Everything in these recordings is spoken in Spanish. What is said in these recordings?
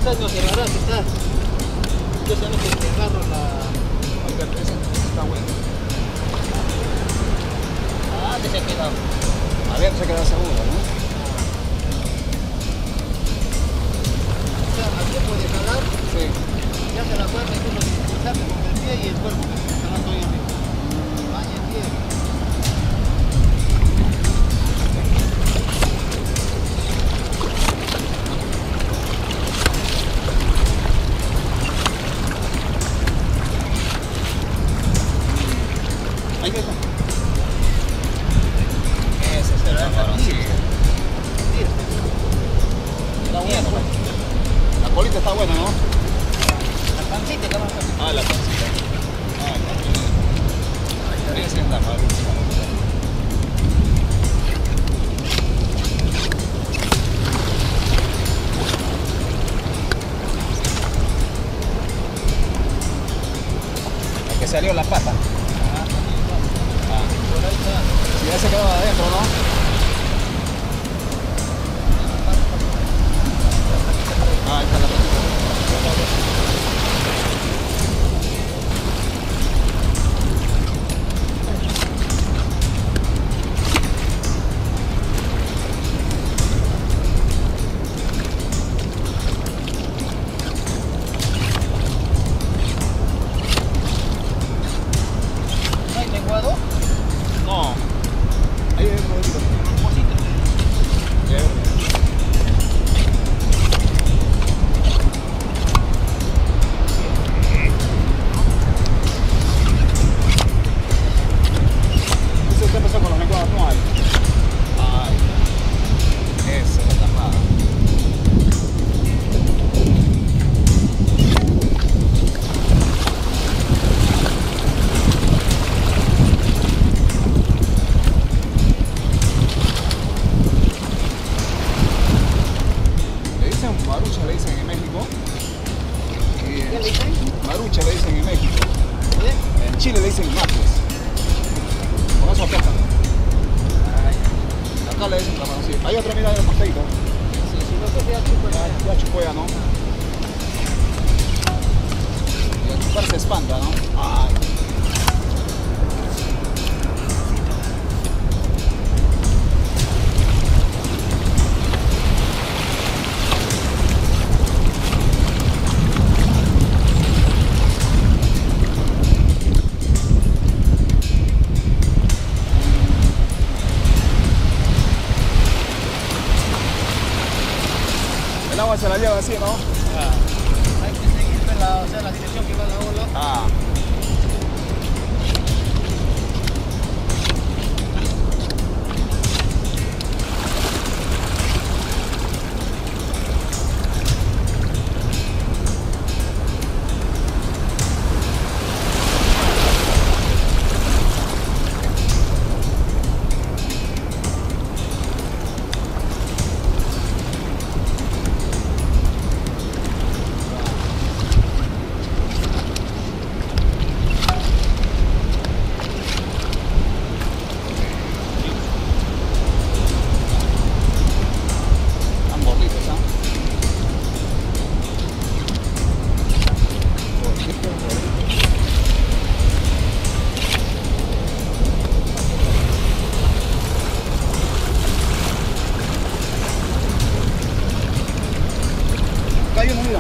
quizás no cerrará, quizás. Yo sé que te agarro la... Oiga, ese está bueno. Ah, te se ha quedado. A ver, se queda seguro, ¿no? O sea, aquí puede jalar, Sí. ya se la cuerda y tú lo impulsas con el pie y el cuerpo que se está dando ahí arriba. Vaya el pie. Ahí está. Ese será el Camarón, sí. Está bueno, pues. La colita está buena, ¿no? La pancita, cabrón. Ah, la pancita. Ah, ahí está. Ese está malo. El que salió la pata. Por ahí está. Si ya se quedó adentro, ¿no? Ah, ahí está la patita. ¿No hay lenguado? No. Ahí hay un poquito. Un pocito. Eso usted empezó con los lenguados, no hay. Ay, esa es la tajada. Le dicen marucha, le dicen en México. ¿Qué le dicen? Marucha le dicen en México. ¿Eh? En Chile le dicen mates. Con eso pescan. Acá le dicen camaroncillo. Hay otra mirada de pastelito. Sí, si lo que sea chupa Ya chupó ya, ¿no? Y a chupar se espanta, ¿no? Ay. El agua se la lleva así, ¿no? Hay que seguir la dirección que va la ola. Ah. Están gorditos, ¿ah? Acá hay uno, mira.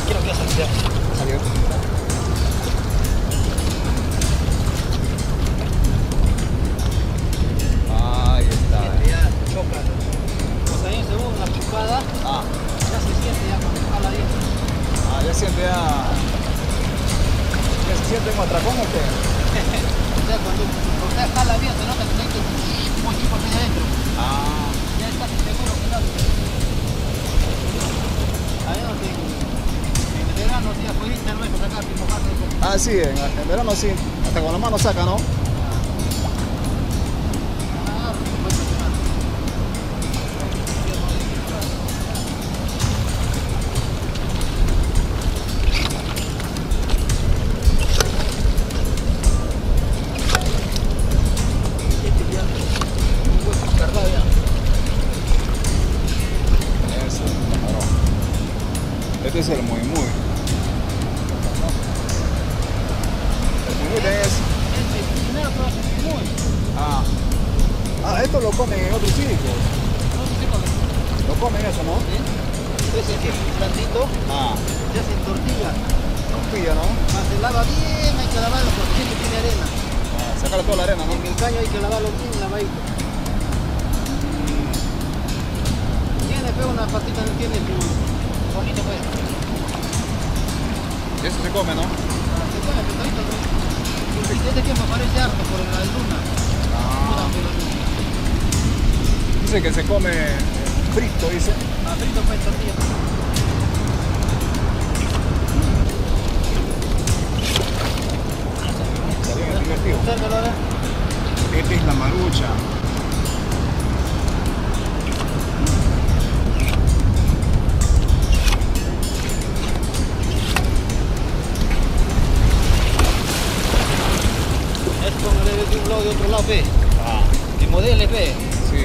Quiero que salga. Salió. Ahí está. Ya choca. Pues ahí según una chupada, Ah, ya se siente ya cuando jala bien. ya siente ya. ¿Ya se siente como atracón o qué? O sea, cuando usted jala bien, se nota que no hay que muy chupa hacia adentro. Ah, Ya está seguro que no. Ahí donde en verano sí, afuera no es sacar y mojarse un poco. sí, en verano sí. Hasta con la mano saca, ¿no? Ah, pues, un hueso cargado ya. esto lo comen en otros sitios. No sé si con Lo comen eso, ¿no? ese que es un blandito, Ah, se hace tortilla. tortilla, ¿no? Más se lava bien, hay que lavarlo porque siempre tiene arena. Ah, sacarle toda la arena, ¿no? En el caño hay que lavarlo bien lavadito. Tiene feo una patita, no tiene su bonito pues. Y eso se come, ¿no? Se come pescadito, ¿no? Este que me parece harto por la luna. Ah, Por la luna. dice que se come frito, dice. Frito pues tortilla. Está bien, es divertido. Obsérvalo ahora. Esta es la marucha. Esto me debe de un lado y otro lado, pe. Ah, Que modele, pe. sí.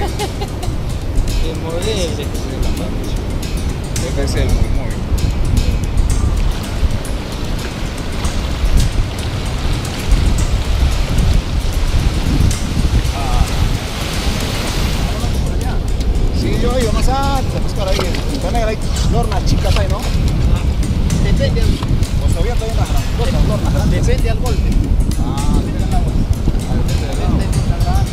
Que modele. Esta es la marucha. Este es el muy. Sí, yo he ido más antes a pescar ahí en internet, hay lornas chicas ahí, ¿no? Depende, Pues todavía hay unas grandotas, lornas grandes. depende al golpe. Ah, depende del agua. Ah, depende del agua. Depende del agua.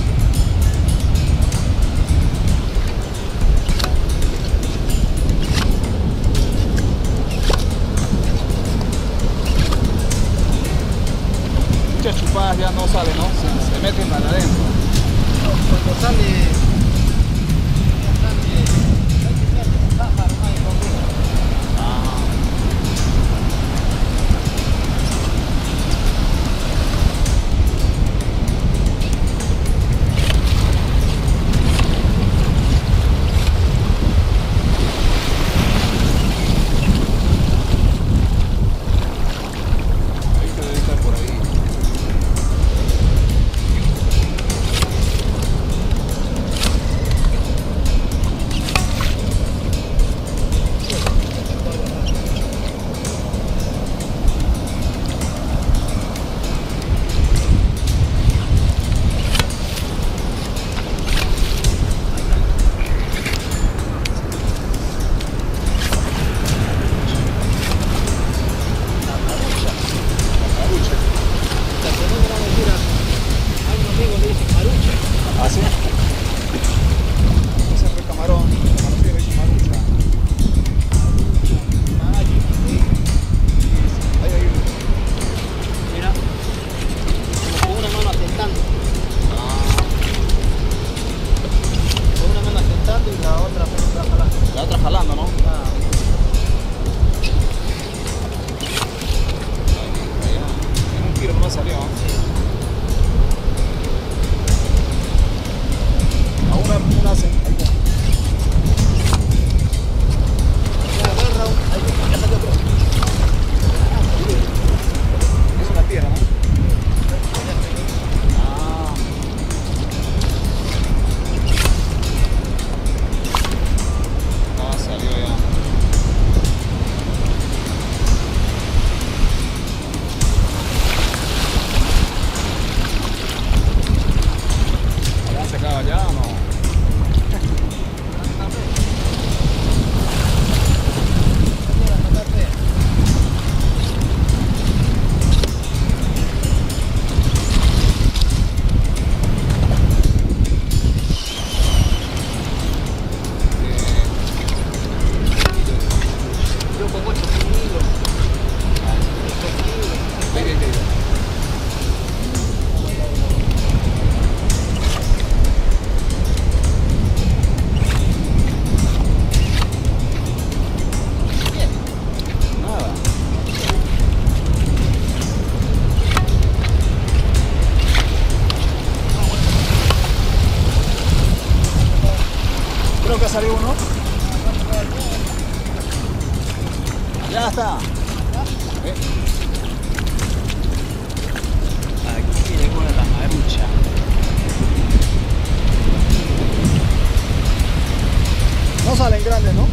Muchas chupadas ya no salen, ¿no? Se meten para adentro. Cuando sale, ya sale, hay que ser un pájaro, no hay problema. Ah. Ahí se debe estar por ahí. Marucha. La segunda era mentira. Hay un amigo le dice marucha. ¿Ah, sí? Ese fue camarón. Camarón se dice marucha. Ahí, ahí. Mira, como con una mano atentando. Ah, Con una mano atentando y la otra jalando. la otra jalando, ¿no? Ah, Ahí, en un tiro nomás salió. A una se... ahí está. ya agarra un... Ahí está, ya salió otro. Es una tierra, ¿no? Ah. Ah, salió ya. ¿Ya se acaba ya o no? Yo con 8 kilos. Nada. Creo que salió uno. Ya está. Aquí llegó la marucha. No salen grandes, ¿no?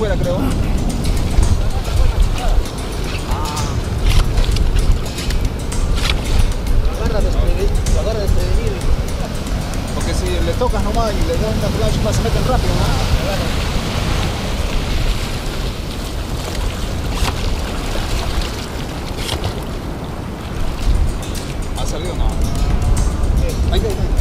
afuera, creo. Lo agarra desprevenido. Porque si le tocas nomás y le das una pulgada, se meten rápido, ¿no? ¿Ha salido o no? Ahí está.